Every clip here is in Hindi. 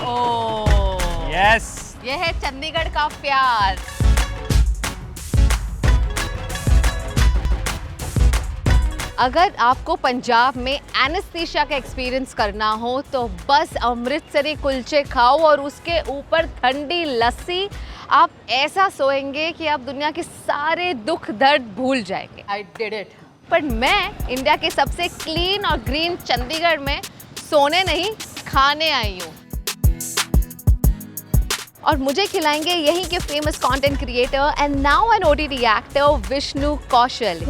ओह यस ये है चंडीगढ़ का प्यार। अगर आपको पंजाब में एनेस्थीसिया का एक्सपीरियंस करना हो तो बस अमृतसरी कुलचे खाओ और उसके ऊपर ठंडी लस्सी। आप ऐसा सोएंगे कि आप दुनिया के सारे दुख दर्द भूल जाएंगे। I did it. पर मैं इंडिया के सबसे क्लीन और ग्रीन चंडीगढ़ में सोने नहीं खाने आई हूँ और मुझे खिलाएंगे यहीं के famous content creator and now an OTT actor Vishnu Kaushal.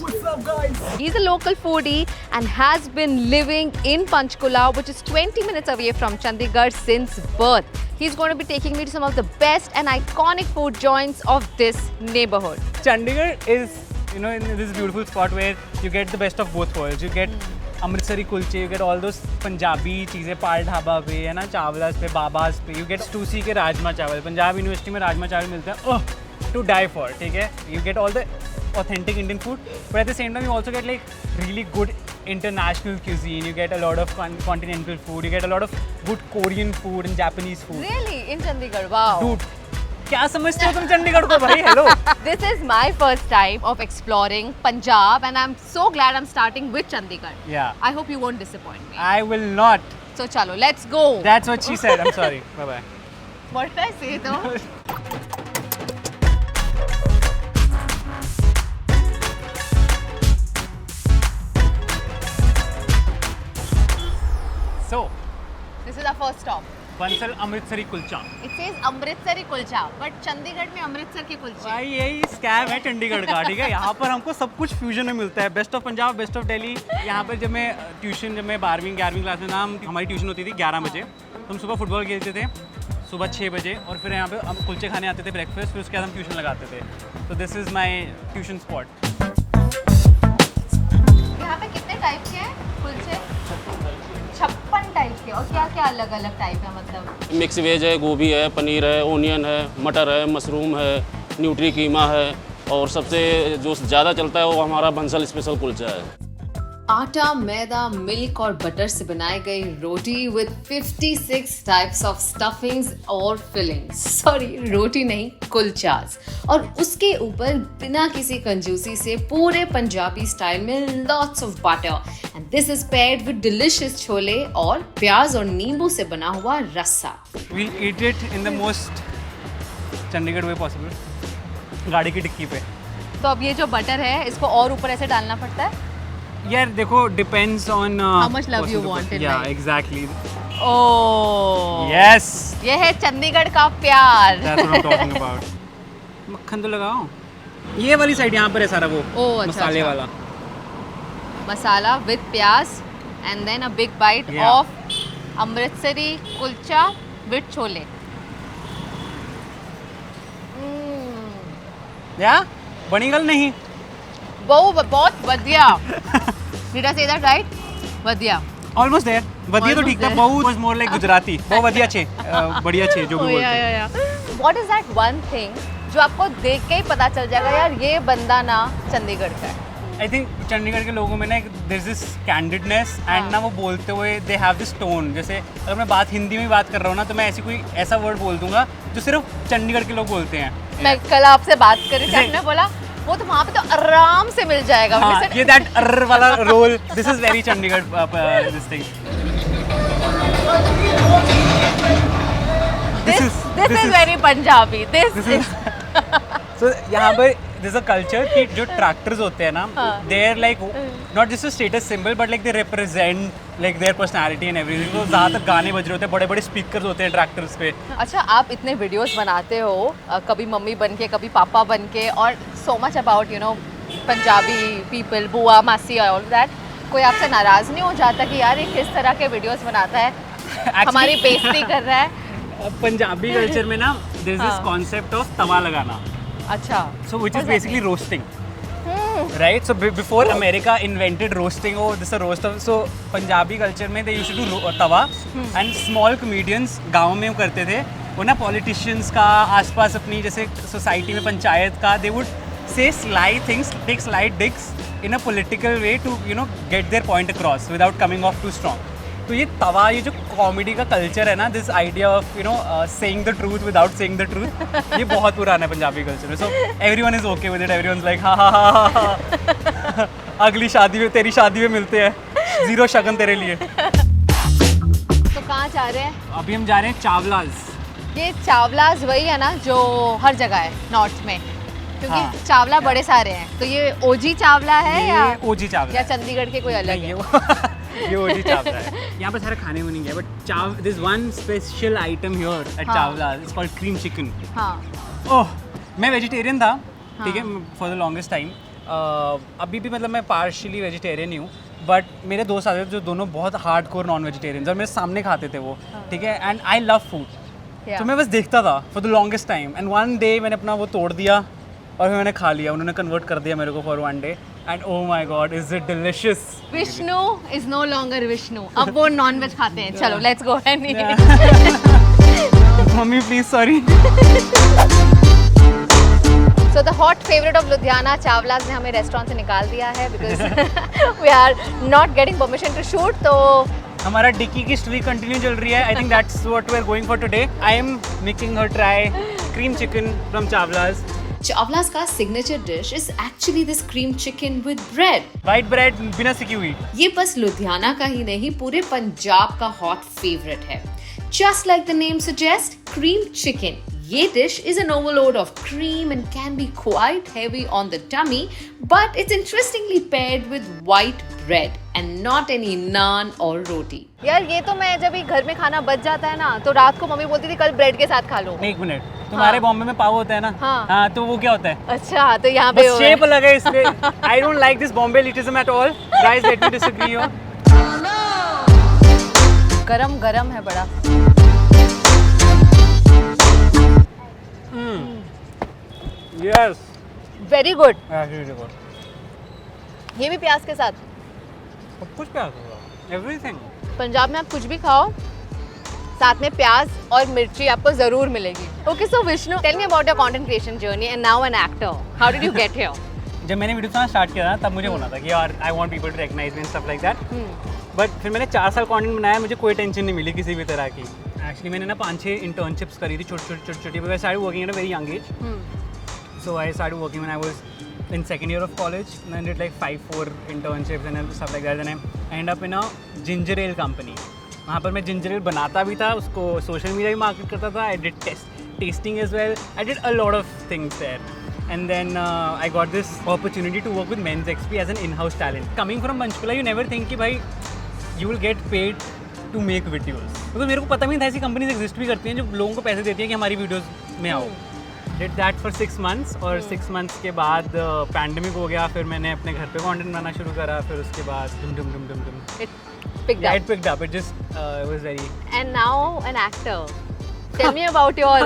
What's up, guys? He's a local foodie and has been living in Panchkula, which is 20 minutes away from Chandigarh since birth. He's going to be taking me to some of the best and iconic food joints of this neighborhood. Chandigarh is, in this beautiful spot where you get the best of both worlds. You get Amritsari kulche, you get all those Punjabi चीज़ें पाल ढाबा पे है ना, चावलास पे, बाबास पे, you get Stussy के राजमा चावल, पंजाब यूनिवर्सिटी में राजमा चावल मिलते हैं, to die for, ठीक है? You get all the authentic Indian food, but at the same time you also get like really good international cuisine. You get a lot of continental food, you get a lot of good Korean food and Japanese food. Really? In Chandigarh? Wow. Dude, क्या समझते हो तुम चंडीगढ़ को भाई? Hello. This is my first time of exploring Punjab and I'm so glad I'm starting with Chandigarh. Yeah. I hope you won't disappoint me. I will not. So chalo, let's go. That's what she said. I'm sorry. Bye bye. What did I say though? So, This is our first stop. Bansal Amritsari kulcha. It says Amritsari kulcha, but Chandigarh में अमृतसर के कुलचे. भाई यही स्कैम है चंडीगढ़ का, ठीक है? यहाँ पर हमको सब कुछ फ्यूजन में मिलता है. Best of Punjab, best of Delhi. यहाँ पर जब मैं 12वीं 11वीं क्लास में था, हमारी ट्यूशन होती थी 11 बजे. तो हम सुबह फुटबॉल खेलते थे सुबह 6 बजे और फिर यहाँ पे हम कुलचे खाने आते थे ब्रेकफास्ट, फिर उसके बाद हम ट्यूशन लगाते थे. तो this is my tuition spot. यहाँ पे कितने टाइप के हैं कुलचे? 56 टाइप के. और क्या क्या अलग अलग टाइप है मतलब? मिक्स वेज है, गोभी है, पनीर है, ओनियन है, मटर है, मशरूम है, न्यूट्री कीमा है और सबसे जो ज़्यादा चलता है वो हमारा बंसल स्पेशल कुलचा है. आटा, मैदा, मिल्क और बटर से बनाई गई रोटी विद 56 टाइप्स ऑफ स्टफिंग्स और फिलिंग्स. सॉरी, रोटी नहीं, कुलचास. और उसके ऊपर बिना किसी कंजूसी से पूरे पंजाबी स्टाइल में lots of butter. And this is paired with delicious chole और प्याज और नींबू से बना हुआ रस्सा. We'll eat it in the most Chandigarh way possible. गाड़ी की डिक्की पे. तो अब ये जो बटर है इसको और ऊपर ऐसे डालना पड़ता है? यार देखो, depends on How much love you want in या life. एग्जैक्टली. ओह यस, ये है चंडीगढ़ का प्यार. That's what I am talking about. मक्खन तो लगाओ. ये वाली साइड यहाँ पर है सारा वो ओह, अच्छा, मसाले अच्छा. वाला. Masala with pyaaz and then a big bite Yeah. Of Amritsari kulcha with chole. या बनी गल नहीं. बहुत बढ़िया. Did I say that right? बढ़िया. Almost there. वधिया तो Almost ठीक था. there. बहुत वाज मोर लाइक गुजराती. बहुत वधिया छे. बढ़िया छे जो भी बोलते हैं. What is that one thing जो आपको देख के ही पता चल जाएगा यार ये बंदा ना चंडीगढ़ का है? आई थिंक चंडीगढ़ के लोगों में ना there is this candidness and ना वो बोलते हुए दे हैव दिस टोन. जैसे अगर मैं बात हिंदी में बात कर रहा हूँ ना तो मैं ऐसा वर्ड बोल दूंगा जो सिर्फ चंडीगढ़ के लोग बोलते हैं. मैं कल आपसे बात कर रही थी, जैसे- आपने बोला वो तो वहाँ पे तो आराम से मिल जाएगा. हाँ, Listen- ये दैट अर्र वाला roll. This is very Chandigarh this thing. This is very Punjabi. This is So यहाँ पर there's a culture कि जो ट्रैक्टर्स होते हैं ना, हाँ. they are like not just a status symbol but like they represent like their personality and everything. तो ज़्यादातर गाने बज रहे होते हैं, बड़े बड़े स्पीकर्स होते हैं ट्रैक्टर्स पे. अच्छा, आप इतने वीडियोस बनाते हो, कभी मम्मी बन के कभी पापा बन के, और so much about Punjabi people, बुआ मासी और ऑल दैट. कोई आपसे नाराज नहीं हो जाता कि यार ये किस तरह के वीडियोस बनाता है, हमारी बेइज्जती कर रहा है? पंजाबी कल्चर में ना there is this हाँ. concept of तवा लगाना. अच्छा. So which is What's that basically roasting. Right? So before America invented roasting, oh this is a roast. So Punjabi culture में they used to do tawa and small comedians गाँव में वो करते थे. वो ना politicians का आसपास अपनी जैसे society में पंचायत का they would say sly things, take slight digs in a political way to get their point across without coming off too strong. तो ये तवा, ये जो कॉमेडी का कल्चर है ना, this idea of you know saying the truth without saying the truth, ये बहुत पुराना है पंजाबी कल्चर में. So everyone is okay with it, everyone like हा हा हा, अगली शादी में, तेरी शादी में मिलते हैं, 0 शगन तेरे लिए. तो कहाँ जा रहे हैं? अभी हम जा रहे हैं चावलाज. ये चावलाज वही है ना जो हर जगह है नॉर्थ में, क्योंकि हाँ. चावला बड़े सारे हैं. तो ये ओजी चावला है या ये ओजी चावला या है. चंडीगढ़ के कोई अलग नहीं, है? ये ओजी चावला है. यहाँ पे सारे खाने बनेंगे, but this one special item here at हाँ. Chawla, it's called cream chicken. हाँ. ओह, मैं वेजिटेरियन था, ठीक है, हाँ. For the longest time. अभी भी मतलब मैं पार्शियली वेजिटेरियन ही हूँ, बट मेरे दोस्त आते थे जो दोनों बहुत हार्ड कोर नॉन वेजिटेरियन, और मेरे सामने खाते थे वो, ठीक है, एंड आई लव फूड. तो मैं बस देखता था for the longest time, and one day मैंने अपना वो तोड़ दिया और फिर मैंने खा लिया. उन्होंने कन्वर्ट कर दिया मेरे को for one day, and oh my god, is it delicious. Vishnu is no longer Vishnu, अब वो नॉन वेज खाते हैं. चलो let's go. Mummy please, sorry. So the hot favourite of Ludhiana, Chawla's ने हमें रेस्टोरेंट से निकाल दिया है because we are not getting permission to shoot. तो हमारा डिक्की की स्ट्रीक कंटिन्यू चल रही है. I think that's what we are going for today. I am making her try cream chicken from Chawla's. Chawla's का signature dish is actually this cream chicken with bread. White bread बिना सिकी हुई. ये बस लुधियाना का ही नहीं, पूरे पंजाब का hot favorite है. Just like the name suggests, cream chicken. ये dish is an overload of cream and can be quite heavy on the tummy, but it's interestingly paired with white bread and not any naan or roti. यार ये तो मैं जब ही घर में खाना बच जाता है ना, तो रात को मम्मी बोलती थी कल ब्रेड के साथ खा लो. एक मिनट, तुम्हारे हाँ. बॉम्बे में पाव होता है ना? हाँ. तो वो क्या होता है? अच्छा, तो यहाँ पे बस शेप अलग है इसलिए. I don't like this Bombay elitism at all. Guys, let me disagree here. गरम गरम है बड़ा. Yes, very good. Absolutely good. ये भी प्याज के साथ. सब कुछ क्या होगा, एवरीथिंग. पंजाब में आप कुछ भी खाओ, साथ में प्याज और मिर्ची आपको जरूर मिलेगी. Okay, so Vishnu, tell me about your content creation journey and now an actor. How did you get here? जब मैंने वीडियो बनाना स्टार्ट किया था तब मुझे होना था कि यार I want people to recognise me and stuff like that. But फिर मैंने 4 साल कंटेंट बनाया, मुझे कोई टेंशन नहीं मिली किसी भी तरह की. एक्चुअली मैंने ना 5-6 इंटर्नशिप्स करी थी, छोटी. I started working at a very young age. So I started working when I was in second year of college, and I did like 5-4 internships and stuff like that. Then I ended up in a ginger ale company. वहाँ पर मैं ginger ale बनाता भी था, उसको social media भी market करता था. I did tasting as well. I did a lot of things there. And then I got this opportunity to work with Men's XP as an in-house talent. Coming from Panchkula, you never think कि भाई you will get paid to make videos. क्योंकि मेरे को पता भी नहीं था ऐसी कंपनीज एग्जिस्ट भी करती हैं जो लोगों को पैसे देती हैं कि हमारी वीडियोस में आओ. Did that for 6 months, और 6 months के बाद पैंडमिक हो गया. फिर मैंने अपने घर पे कंटेंट बनाना शुरू करा. फिर उसके बाद It picked yeah, up. it picked up. It just it was very. And now an actor. Tell me about your.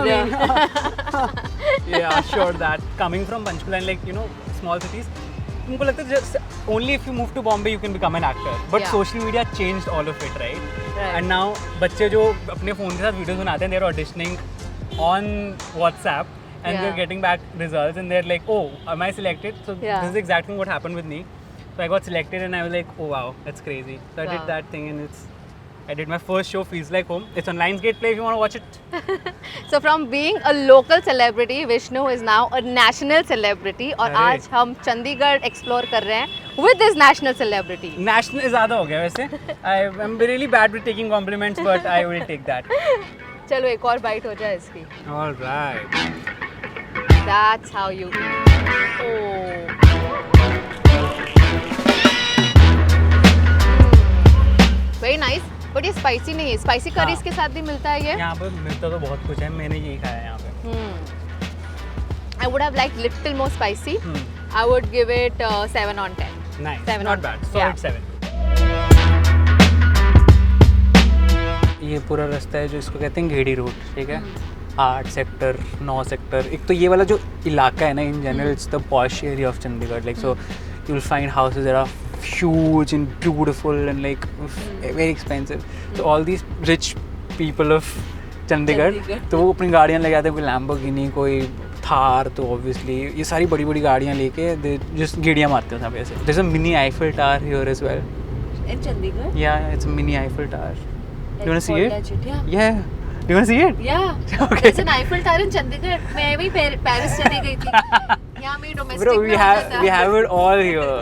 Yeah, sure. That coming from Panchkula and like you know small cities, उनको लगता है just only if you move to Bombay you can become an actor. But Yeah. social media changed all of it, right? Right. And now बच्चे जो अपने फ़ोन के साथ वीडियोस बनाते हैं, they're auditioning on WhatsApp. And Yeah. they're getting back results and they're like, oh, am I selected? So Yeah. this is exactly what happened with me. So I got selected and I was like, oh wow, that's crazy. So I Wow. did that thing and I did my first show, Feels Like Home. It's on Lionsgate Play if you want to watch it. So from being a local celebrity, Vishnu is now a national celebrity. और अरे. आज हम चंडीगढ़ explore कर रहे हैं with this national celebrity. National ज़्यादा हो गया वैसे. I'm really bad with taking compliments, but I will take that. चलो एक और बाइट हो जाए इसकी. All right. That's how you eat. Oh. Very nice. But ये spicy नहीं है. Spicy curries हाँ. के साथ भी मिलता है ये. यहाँ पर मिलता तो बहुत कुछ है. मैंने यही खाया है यहाँ पे. I would have liked little more spicy. I would give it 7 on 10. Nice. 7 Not on bad. 10. Solid Yeah. 7. ये पूरा रास्ता है जो इसको कहते हैं घेड़ी रोड, ठीक है. 8 सेक्टर 9 सेक्टर. एक तो ये वाला जो इलाका है ना, in general it's the posh area of Chandigarh. Like so you will find houses that are huge and beautiful and like very expensive. So all these rich people of Chandigarh, तो वो अपनी गाड़ियाँ ले जाते हैं. कोई Lamborghini, कोई थार, तो obviously ये सारी बड़ी बड़ी गाड़ियाँ लेके they just गेड़ियाँ मारते हैं सब ऐसे. There's a mini Eiffel Tower here as well. In Chandigarh? Yeah, it's a mini Eiffel Tower. You want to see it? Yeah. Yeah. Do you want to see it? Yeah. Okay. There's an Eiffel Tower in Chandigarh. मैं भी पेरिस चली गई थी. यहाँ मेरी domestic Bro, में we होता था. have it all here.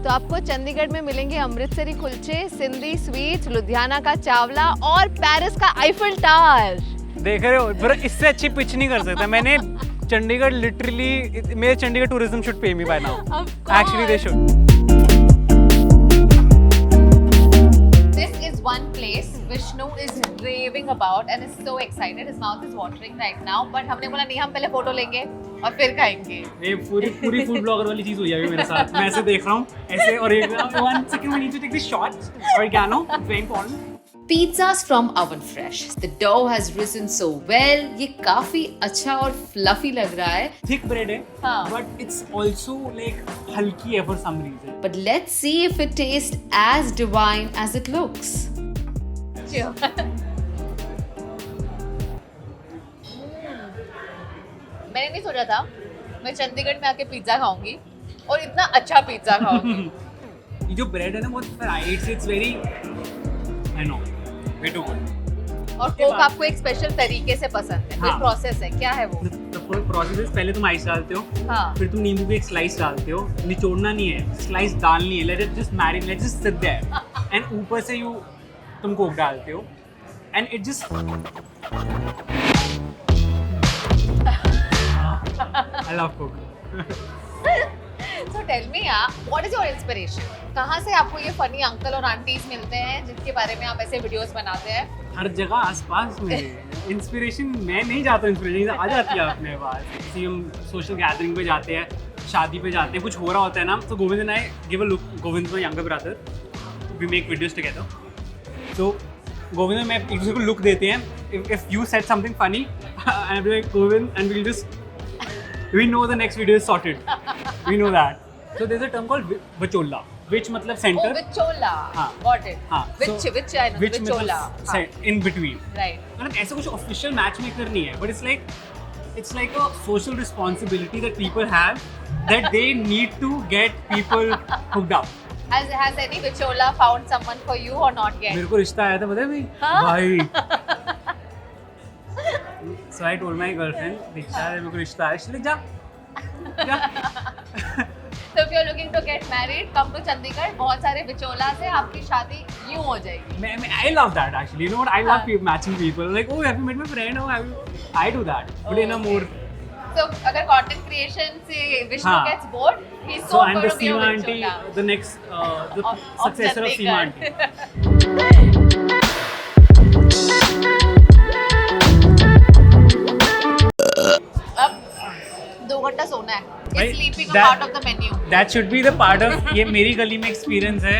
तो आपको चंडीगढ़ में मिलेंगे अमृतसरी कुलचे, सिंधी स्वीट्स, लुधियाना का चावला और पेरिस का आईफल टावर. देख रहे हो ब्रो, इससे अच्छी पिच नहीं कर सकता. मैंने चंडीगढ़ लिटरली, मेरे Chandigarh tourism should pay me by now. Actually they should. This is one place Vishnu is raving about and is so excited. His mouth is watering right now. But हमने बोला नहीं, हम पहले फोटो लेंगे और फिर खाएंगे. ये पूरी फूड ब्लॉगर वाली चीज हुई है अभी मेरे साथ. मैं ऐसे देख रहा हूँ ऐसे, और एक 1 second we need to take this shot. Oregano, very important. Pizzas from Oven Fresh. The dough has risen so well. ये काफी अच्छा और fluffy लग रहा है. Thick bread है, हाँ. but it's also like हल्की है for some reason. But let's see if it tastes as divine as it looks. मैंने नहीं सोचा था मैं चंडीगढ़ में आके पिज्जा खाऊंगी और इतना अच्छा पिज्जा खाऊंगी. ये जो ब्रेड है ना बहुत फ्राइड से, it's very, I know, way too good. और कोक आपको एक स्पेशल तरीके से पसंद है. हाँ. प्रोसेस है, क्या है वो? प्रोसेस इज, पहले तुम आइस डालते हो, हाँ. फिर तुम नींबू की एक स्लाइस डालते हो. निचोड़ना नहीं है, स्लाइस डालनी है. Let it just marinate, let just sit there, and ऊपर से तुम कोक डालते हो, and it just, I love Coke. So tell me what is your inspiration? कहाँ से आपको ये फनी अंकल और आंटीज मिलते हैं जिनके बारे में आप ऐसे वीडियोस बनाते हैं? हर जगह आसपास में इंस्पिरेशन. मैं नहीं जाता हूँ, इंस्पिरेशन आ जाती है अपने पास. किसी हम सोशल गैदरिंग पे जाते हैं, शादी पे जाते हैं, कुछ हो रहा होता है ना, तो Govind and I give a look. Govind my younger brother, we make videos together. तो गोविंद मैं एक दूसरे को लुक देते हैं. If you said something funny I will be like Govind, and we just, we know the next video is sorted. We know that. So there's a term called vichola, which मतलब center. Oh, vichola. हाँ. Got it. हाँ. Which So, I know. which Vichola. मतलब in between. Right. मतलब ऐसा कुछ official matchmaker नहीं है, but it's like a social responsibility that people have, that they need to get people hooked up. Has any vichola found someone for you or not yet? मेरे को रिश्ता आया था, पता है भाई? हाँ? भाई. So I told my girlfriend, दीक्षा, मेरे को रिश्ता आया. She's like, जा. So if you're looking to get married, come to Chandigarh. बहुत सारे विचोला से आपकी शादी यूं हो जाएगी. I love that actually. You know what? I love matching people. Like, oh, have you met my friend? Oh, have you? I do that, but in a more. So अगर content creation से Vishnu हाँ. gets bored, he's So I'm going the to be a Seema auntie, vichola. the next, the Of successor of Seema auntie. Chandigarh. अब 2 घंटा सोना है. भाई, It's sleeping a that- part of the menu. That should be the part of. ये मेरी गली में experience है.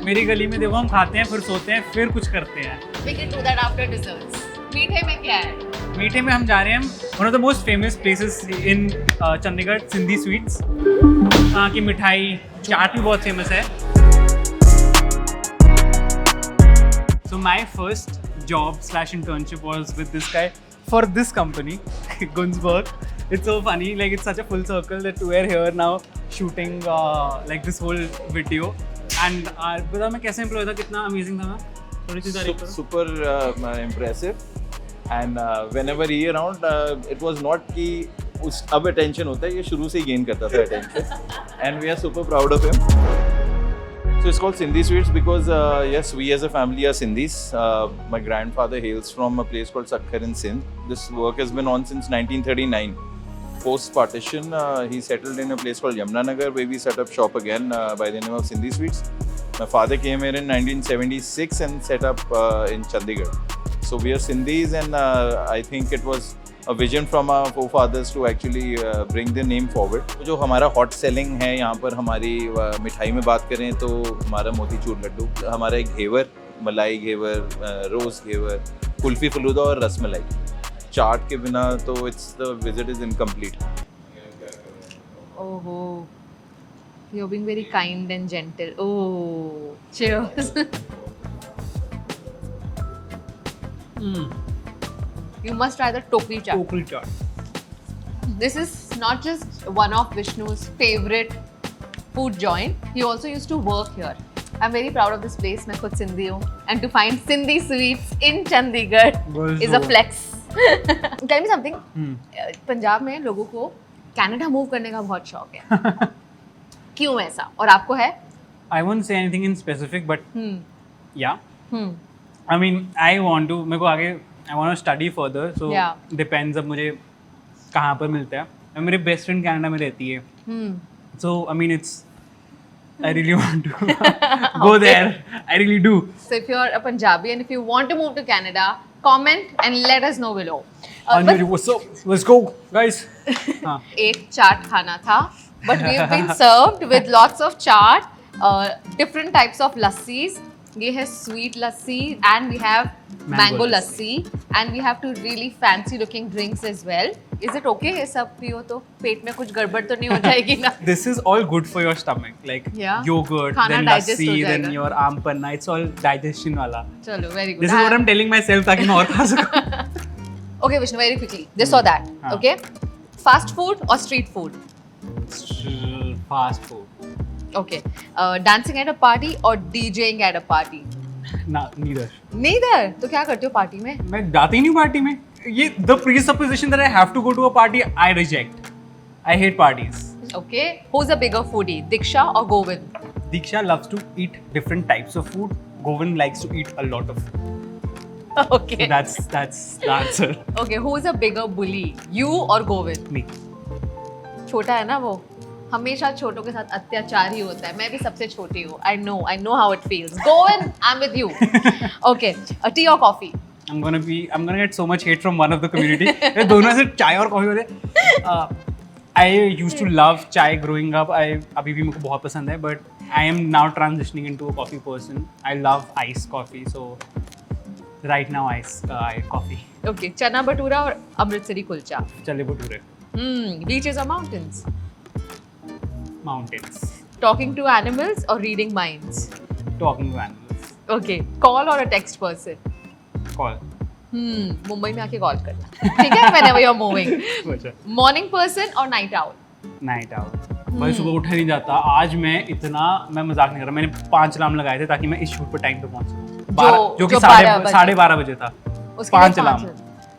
मेरी गली में देखो, हम खाते हैं, फिर सोते हैं, फिर कुछ करते हैं. We can do that after desserts. मीठे में क्या है? मीठे में हम जा रहे हैं one of the most famous places in Chandigarh, Sindhi sweets. वहाँ की मिठाई, चाट भी बहुत फेमस है. So my first job/internship was with this guy for this company, Gunzberg. It's so funny, like it's such a full circle that we're here now shooting like this whole video. And पता मैं कैसे employee था, कितना amazing था मैं. थोड़ी सी तारीफ करो. super impressive, and whenever he around, it was not कि उस अब attention होता है, ये शुरू से ही gain करता था attention, and we are super proud of him. So it's called Sindhi Sweets because yes, we as a family are Sindhis. My grandfather hails from a place called Sakhar in Sindh. This work has been on since 1939. Post partition, he settled in a place called Yamunanagar, where we set up shop again by the name of Sindhi Sweets. My father came here in 1976 and set up in Chandigarh. So we are Sindhis, and I think it was a vision from our forefathers to actually bring the name forward. तो जो हमारा hot selling है यहाँ पर, हमारी मिठाई में बात करें तो हमारा मोतीचूर लड्डू, हमारा एक घेवर, मलाई घेवर, रोज़ घेवर, कुल्फ़ी फलूदा और रसमलाई. चाट के बिना तो the visit is incomplete. Oh, you're being very kind and gentle. Oh, cheers. You must try the tokri chaat. Total chaat. This is not just one of Vishnu's favorite food joint, he also used to work here. I'm very proud of this place. मैं खुद सिंधी हूँ, and to find Sindhi sweets in Chandigarh is a flex. Tell me something. Punjab में लोगों को कनाडा मूव करने का बहुत शौक है. क्यों ऐसा? और आपको है? I won't say anything in specific, but yeah. Hmm. I mean, I want to. मेरे को आगे I want to study further. So Yeah. depends अब मुझे कहाँ पर मिलता है. और मेरी बेस्ट फ्रेंड कनाडा में रहती है. So I mean, I really want to go there. I really do. So if you're a Punjabi and if you want to move to Canada, comment and let us know below. Anjali, what's up? Let's go, guys. हाँ. एक चाट खाना था, but we've been served with lots of chaat, different types of lassis. ये है sweet lassi and we have mango lassi and we have two really fancy looking drinks as well. Is it okay ये सब पियो तो पेट में कुछ गड़बड़ तो नहीं हो जाएगी ना? This is all good for your stomach, like Yeah. yogurt, खाना then digest lassi, हो then जाएगा. your aam panna. It's all digestion वाला. चलो very good. This is what I'm telling myself ताकि मैं और खा सकूं. Okay, Vishnu, very quickly. Just saw that. हाँ. Okay. Fast food or street food? Fast food. Okay. Dancing at a party or DJing at a party? Nah, neither. Neither. तो क्या करते हो पार्टी में? मैं जाता ही नहीं पार्टी में. ये the presupposition that I have to go to a party, I reject. I hate parties. Okay. Who's a bigger foodie, Diksha or Govind? Diksha loves to eat different types of food. Govind likes to eat a lot of food. Okay. That's the answer. Okay. Who's a bigger bully, you or Govind? Me. छोटा है ना वो, हमेशा छोटों के साथ अत्याचार ही होता है. मैं भी सबसे छोटी हूँ. I know how it feels. Govind, I'm with you. Okay. Tea or coffee? I'm gonna get so much hate from one of the community. ये दोनों से चाय और कॉफी होते. I used to love चाय growing up. अभी भी मेरे को बहुत पसंद है, but I am now transitioning into a coffee person. I love iced coffee, so right now coffee. Okay. चना भटूरा और अमृतसरी कुलचा. चले bhature. Beaches or mountains? Mountains. Talking to animals or reading minds? Talking to animals. Okay. Call or a text person? Call. Mumbai में आके कॉल करना. ठीक है? Whenever you're moving. अच्छा. Morning person or night owl? Night owl. भाई सुबह उठा नहीं जाता. आज मैं मजाक नहीं कर रहा. मैंने 5 अलार्म लगाए थे ताकि मैं इस शूट पे टाइम पे पहुंच सकूं. जो कि 12:30 बजे था. उसके लिए 5 अलार्म.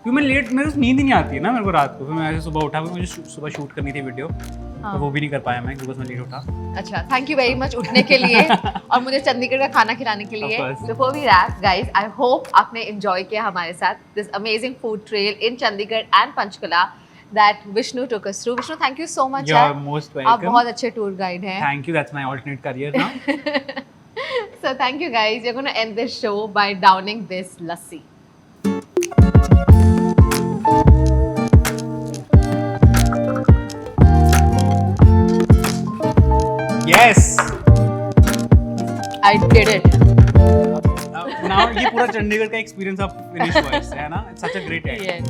क्योंकि मैं लेट, मेरे को नींद ही नहीं आती है ना मेरे को रात को. फिर मैं ऐसे सुबह उठा, मुझे सुबह शूट करनी थी वीडियो, तो वो भी नहीं कर पाया मैं क्योंकि मैं लेट उठा. अच्छा, थैंक यू वेरी मच उठने के लिए और मुझे चंडीगढ़ का खाना खिलाने के लिए. Of course. Before we wrap guys, I hope आपने एंजॉय किया हमारे साथ this amazing food trail in Chandigarh and Panchkula that Vishnu took us through. Vishnu, thank you so much. You are most welcome. आप बहुत अच्छे टूर गाइड हैं. Thank you. That's my alternate career now. So thank you guys. We're going to end this show by downing this lassi. Yes. I did it. Now ये पूरा चंडीगढ़ का एक्सपीरियंस अब फिनिश हुआ है इससे, है ना? It's such a great end. Yes.